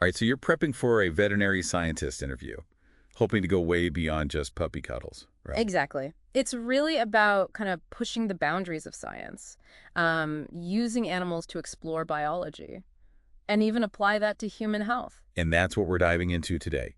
All right, so you're prepping for a veterinary scientist interview, hoping to go way beyond just puppy cuddles, right? Exactly. It's really about kind of pushing the boundaries of science, using animals to explore biology, and even apply that to human health. And that's what we're diving into today,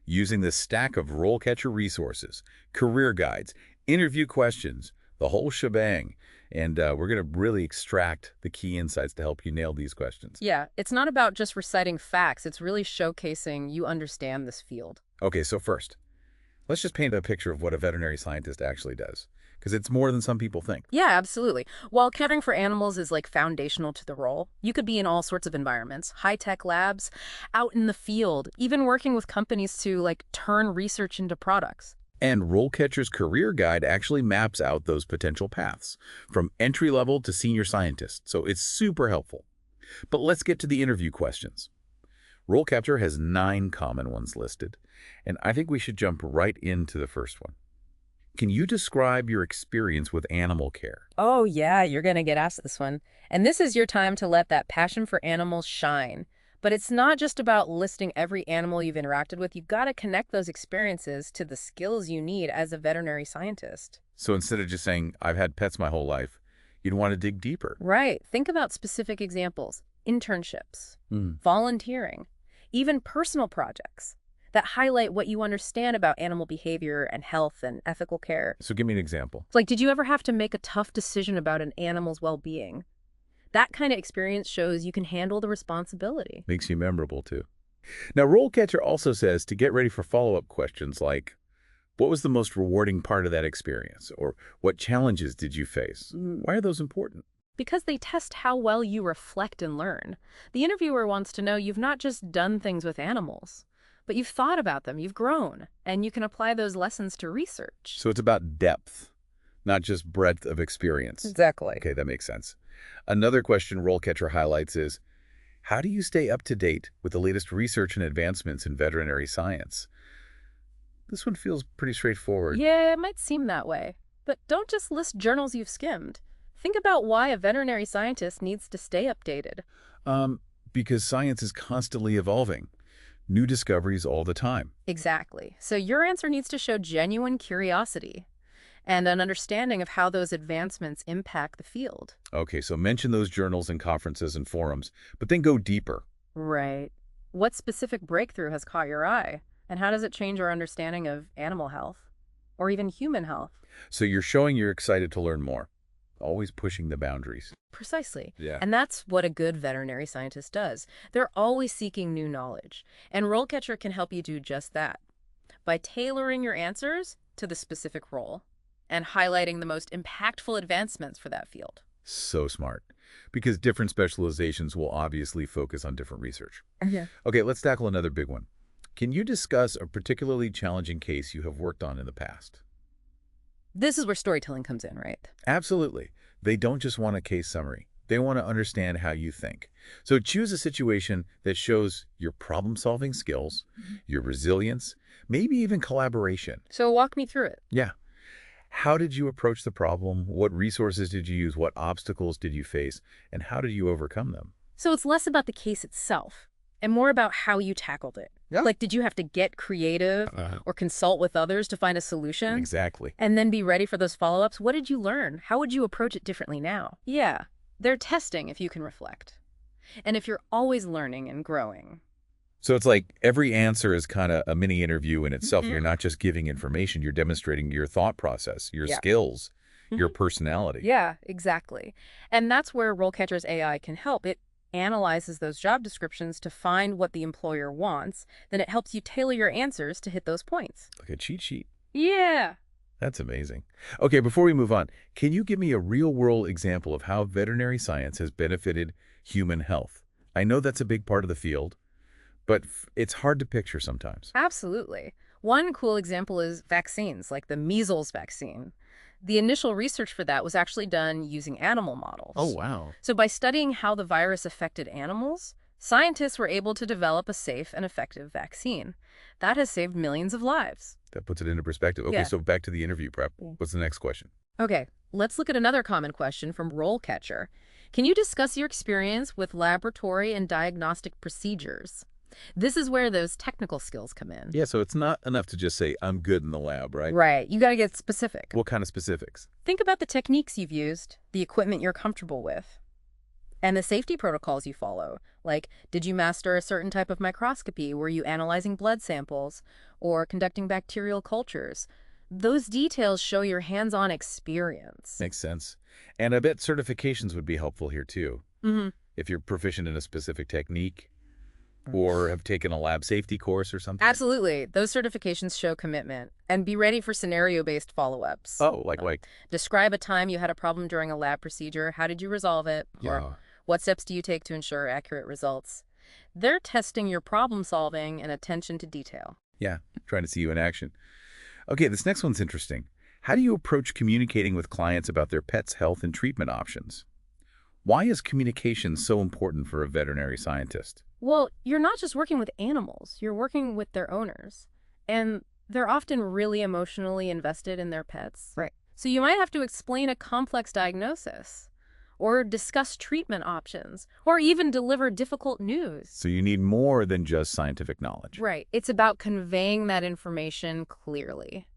using this stack of RoleCatcher resources, career guides, interview questions, the whole shebang. And we're going to really extract the key insights to help you nail these questions. Yeah, it's not about just reciting facts. It's really showcasing you understand this field. Okay, so first, let's just paint a picture of what a veterinary scientist actually does, because it's more than some people think. Yeah, absolutely. While caring for animals is like foundational to the role, you could be in all sorts of environments, high-tech labs, out in the field, even working with companies to like turn research into products. And RoleCatcher's career guide actually maps out those potential paths, from entry level to senior scientist, so it's super helpful. But let's get to the interview questions. RoleCatcher has 9 common ones listed, and I think we should jump right into the first one. Can you describe your experience with animal care? Oh, yeah, you're going to get asked this one. And this is your time to let that passion for animals shine. But it's not just about listing every animal you've interacted with. You've got to connect those experiences to the skills you need as a veterinary scientist. So instead of just saying, I've had pets my whole life, you'd want to dig deeper. Right. Think about specific examples, internships, Hmm. volunteering, even personal projects that highlight what you understand about animal behavior and health and ethical care. So give me an example. Like, did you ever have to make a tough decision about an animal's well-being? That kind of experience shows you can handle the responsibility. Makes you memorable, too. Now, RoleCatcher also says to get ready for follow-up questions like, what was the most rewarding part of that experience? Or what challenges did you face? Why are those important? Because they test how well you reflect and learn. The interviewer wants to know you've not just done things with animals, but you've thought about them, you've grown, and you can apply those lessons to research. So it's about depth, not just breadth of experience. Exactly. Okay, that makes sense. Another question RoleCatcher highlights is, how do you stay up to date with the latest research and advancements in veterinary science? This one feels pretty straightforward. Yeah, it might seem that way. But don't just list journals you've skimmed. Think about why a veterinary scientist needs to stay updated. Because science is constantly evolving. New discoveries all the time. Exactly. So your answer needs to show genuine curiosity and an understanding of how those advancements impact the field. Okay, so mention those journals and conferences and forums, but then go deeper. Right. What specific breakthrough has caught your eye? And how does it change our understanding of animal health? Or even human health? So you're showing you're excited to learn more. Always pushing the boundaries. Precisely. Yeah. And that's what a good veterinary scientist does. They're always seeking new knowledge. And RoleCatcher can help you do just that by tailoring your answers to the specific role and highlighting the most impactful advancements for that field. So smart. Because different specializations will obviously focus on different research. Yeah. Okay, let's tackle another big one. Can you discuss a particularly challenging case you have worked on in the past? This is where storytelling comes in, right? Absolutely. They don't just want a case summary. They want to understand how you think. So choose a situation that shows your problem-solving skills, your resilience, maybe even collaboration. So walk me through it. Yeah. How did you approach the problem? What resources did you use? What obstacles did you face? And how did you overcome them? So it's less about the case itself and more about how you tackled it. Yeah. Like, did you have to get creative or consult with others to find a solution? Exactly. And then be ready for those follow-ups? What did you learn? How would you approach it differently now? Yeah, they're testing if you can reflect. And if you're always learning and growing. So it's like every answer is kind of a mini interview in itself. You're not just giving information, you're demonstrating your thought process, your skills, your personality. Yeah, exactly. And that's where RoleCatcher's AI can help. It analyzes those job descriptions to find what the employer wants. Then it helps you tailor your answers to hit those points. Like a cheat sheet. Yeah. That's amazing. Okay, before we move on, can you give me a real-world example of how veterinary science has benefited human health? I know that's a big part of the field, but it's hard to picture sometimes. Absolutely. One cool example is vaccines, like the measles vaccine. The initial research for that was actually done using animal models. Oh, wow. So by studying how the virus affected animals, scientists were able to develop a safe and effective vaccine. That has saved millions of lives. That puts it into perspective. Okay, Yeah. so back to the interview prep. What's the next question? Okay, let's look at another common question from RoleCatcher. Can you discuss your experience with laboratory and diagnostic procedures? This is where those technical skills come in. Yeah, so it's not enough to just say, I'm good in the lab, right? Right. You got to get specific. What kind of specifics? Think about the techniques you've used, the equipment you're comfortable with, and the safety protocols you follow. Like, did you master a certain type of microscopy? Were you analyzing blood samples or conducting bacterial cultures? Those details show your hands-on experience. Makes sense. And I bet certifications would be helpful here, too. Mm-hmm. If you're proficient in a specific technique or have taken a lab safety course or something. Absolutely. Those certifications show commitment. And be ready for scenario-based follow-ups. Oh, like, Describe a time you had a problem during a lab procedure. How did you resolve it? yeah. Or what steps do you take to ensure accurate results? They're testing your problem-solving and attention to detail. Yeah, trying to see you in action. Okay, this next one's interesting. How do you approach communicating with clients about their pet's health and treatment options? Why is communication so important for a veterinary scientist? Well, you're not just working with animals, you're working with their owners. And they're often really emotionally invested in their pets. Right. So you might have to explain a complex diagnosis, or discuss treatment options, or even deliver difficult news. So you need more than just scientific knowledge. Right. It's about conveying that information clearly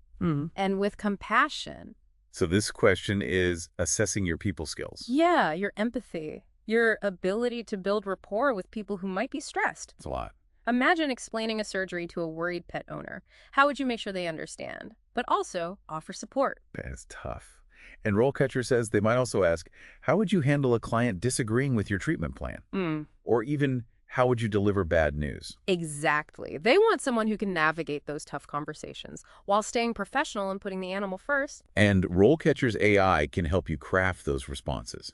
and with compassion. So this question is assessing your people skills. Yeah, your empathy, your ability to build rapport with people who might be stressed. It's a lot. Imagine explaining a surgery to a worried pet owner. How would you make sure they understand, but also offer support? That's tough. And RoleCatcher says they might also ask, how would you handle a client disagreeing with your treatment plan? Or even, how would you deliver bad news? Exactly. They want someone who can navigate those tough conversations while staying professional and putting the animal first. And RoleCatcher's AI can help you craft those responses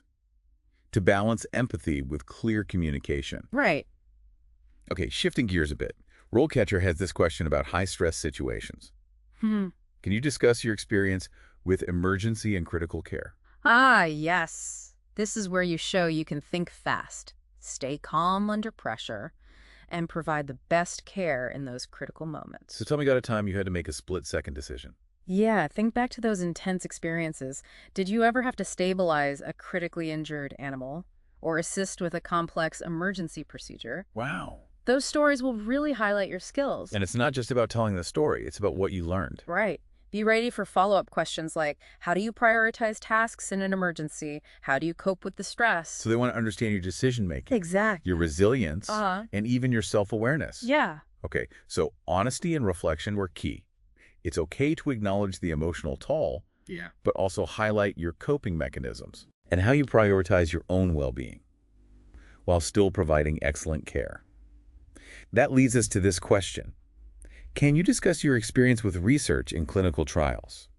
to balance empathy with clear communication. Right. Okay, shifting gears a bit. RoleCatcher has this question about high-stress situations. Can you discuss your experience with emergency and critical care? Ah, yes. This is where you show you can think fast, stay calm under pressure, and provide the best care in those critical moments. So tell me about a time you had to make a split-second decision. Yeah, think back to those intense experiences. Did you ever have to stabilize a critically injured animal or assist with a complex emergency procedure? Wow. Those stories will really highlight your skills. And it's not just about telling the story, it's about what you learned. Right. Be ready for follow-up questions like, how do you prioritize tasks in an emergency? How do you cope with the stress? So they want to understand your decision-making, Exactly. your resilience, and even your self-awareness. Yeah. Okay, so honesty and reflection were key. It's okay to acknowledge the emotional toll, but also highlight your coping mechanisms and how you prioritize your own well-being while still providing excellent care. That leads us to this question. Can you discuss your experience with research in clinical trials?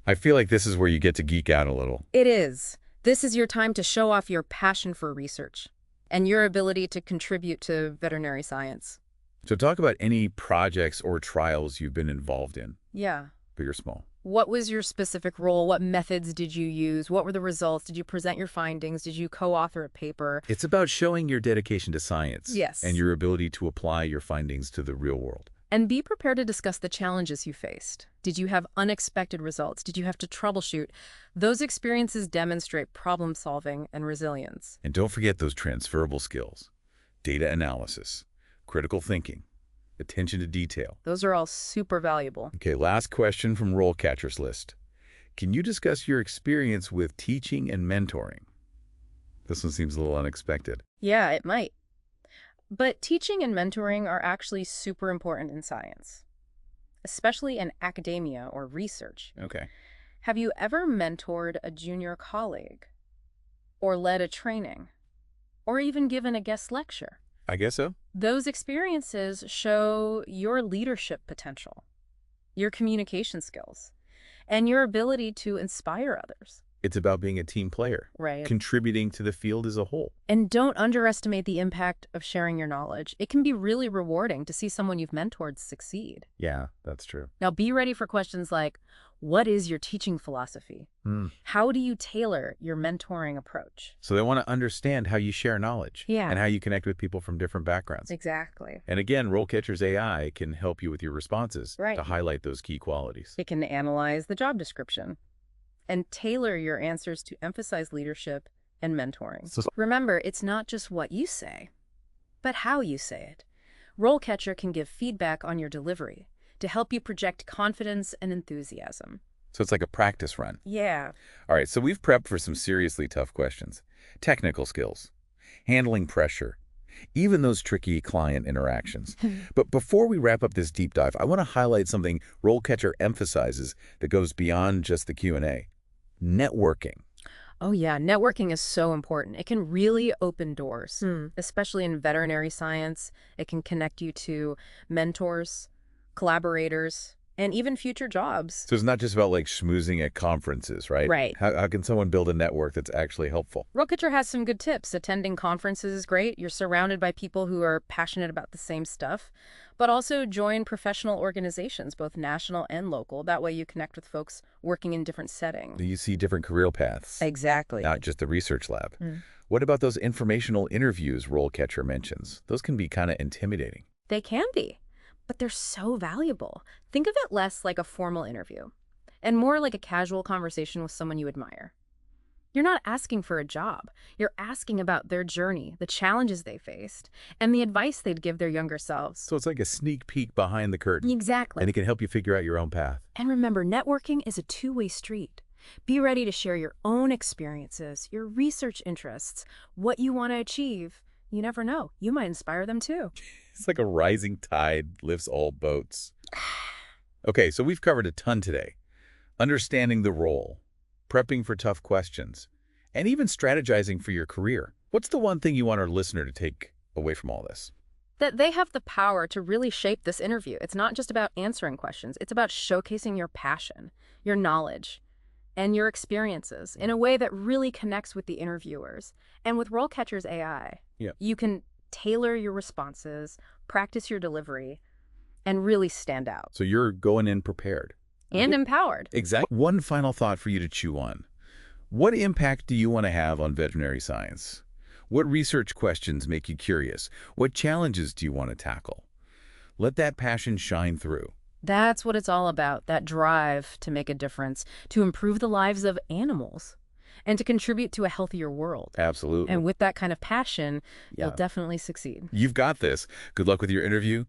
I feel like this is where you get to geek out a little. It is. This is your time to show off your passion for research and your ability to contribute to veterinary science. So talk about any projects or trials you've been involved in, Yeah. big or small. What was your specific role? What methods did you use? What were the results? Did you present your findings? Did you co-author a paper? It's about showing your dedication to science. Yes. And your ability to apply your findings to the real world. And be prepared to discuss the challenges you faced. Did you have unexpected results? Did you have to troubleshoot? Those experiences demonstrate problem solving and resilience. And don't forget those transferable skills. Data analysis, critical thinking, attention to detail. Those are all super valuable. Okay, last question from RoleCatcher's list. Can you discuss your experience with teaching and mentoring? This one seems a little unexpected. Yeah, it might. But teaching and mentoring are actually super important in science, especially in academia or research. Okay. Have you ever mentored a junior colleague, or led a training, or even given a guest lecture? I guess so. Those experiences show your leadership potential, your communication skills, and your ability to inspire others. It's about being a team player, Right. contributing to the field as a whole. And don't underestimate the impact of sharing your knowledge. It can be really rewarding to see someone you've mentored succeed. Yeah, that's true. Now be ready for questions like, what is your teaching philosophy? How do you tailor your mentoring approach? So they want to understand how you share knowledge and how you connect with people from different backgrounds. Exactly. And again, RoleCatcher's AI can help you with your responses Right. to highlight those key qualities. It can analyze the job description and tailor your answers to emphasize leadership and mentoring. So- Remember, it's not just what you say. but how you say it. RoleCatcher can give feedback on your delivery to help you project confidence and enthusiasm. So it's like a practice run. Yeah. All right, so we've prepped for some seriously tough questions. Technical skills, handling pressure, even those tricky client interactions. But before we wrap up this deep dive, I want to highlight something RoleCatcher emphasizes that goes beyond just the Q&A. Networking. Oh yeah, networking is so important. It can really open doors, especially in veterinary science. It can connect you to mentors, collaborators, and even future jobs. So it's not just about like schmoozing at conferences, right? Right. How can someone build a network that's actually helpful? RoleCatcher has some good tips. Attending conferences is great. You're surrounded by people who are passionate about the same stuff. But also join professional organizations, both national and local. That way you connect with folks working in different settings. You see different career paths, Exactly. not just the research lab. What about those informational interviews RoleCatcher mentions? Those can be kind of intimidating. They can be, but they're so valuable. Think of it less like a formal interview and more like a casual conversation with someone you admire. You're not asking for a job. You're asking about their journey, the challenges they faced, and the advice they'd give their younger selves. So it's like a sneak peek behind the curtain. Exactly. And it can help you figure out your own path. And remember, networking is a two-way street. Be ready to share your own experiences, your research interests, what you want to achieve. You never know. You might inspire them too. It's like a rising tide lifts all boats. Okay, so we've covered a ton today. Understanding the role, prepping for tough questions, and even strategizing for your career. What's the one thing you want our listener to take away from all this? That they have the power to really shape this interview. It's not just about answering questions. It's about showcasing your passion, your knowledge, and your experiences in a way that really connects with the interviewers. And with RoleCatcher's AI, you can tailor your responses, practice your delivery, and really stand out. So you're going in prepared. And empowered. Exactly. One final thought for you to chew on. What impact do you want to have on veterinary science? What research questions make you curious? What challenges do you want to tackle? Let that passion shine through. That's what it's all about, that drive to make a difference, to improve the lives of animals, and to contribute to a healthier world. Absolutely. And with that kind of passion, you'll definitely succeed. You've got this. Good luck with your interview.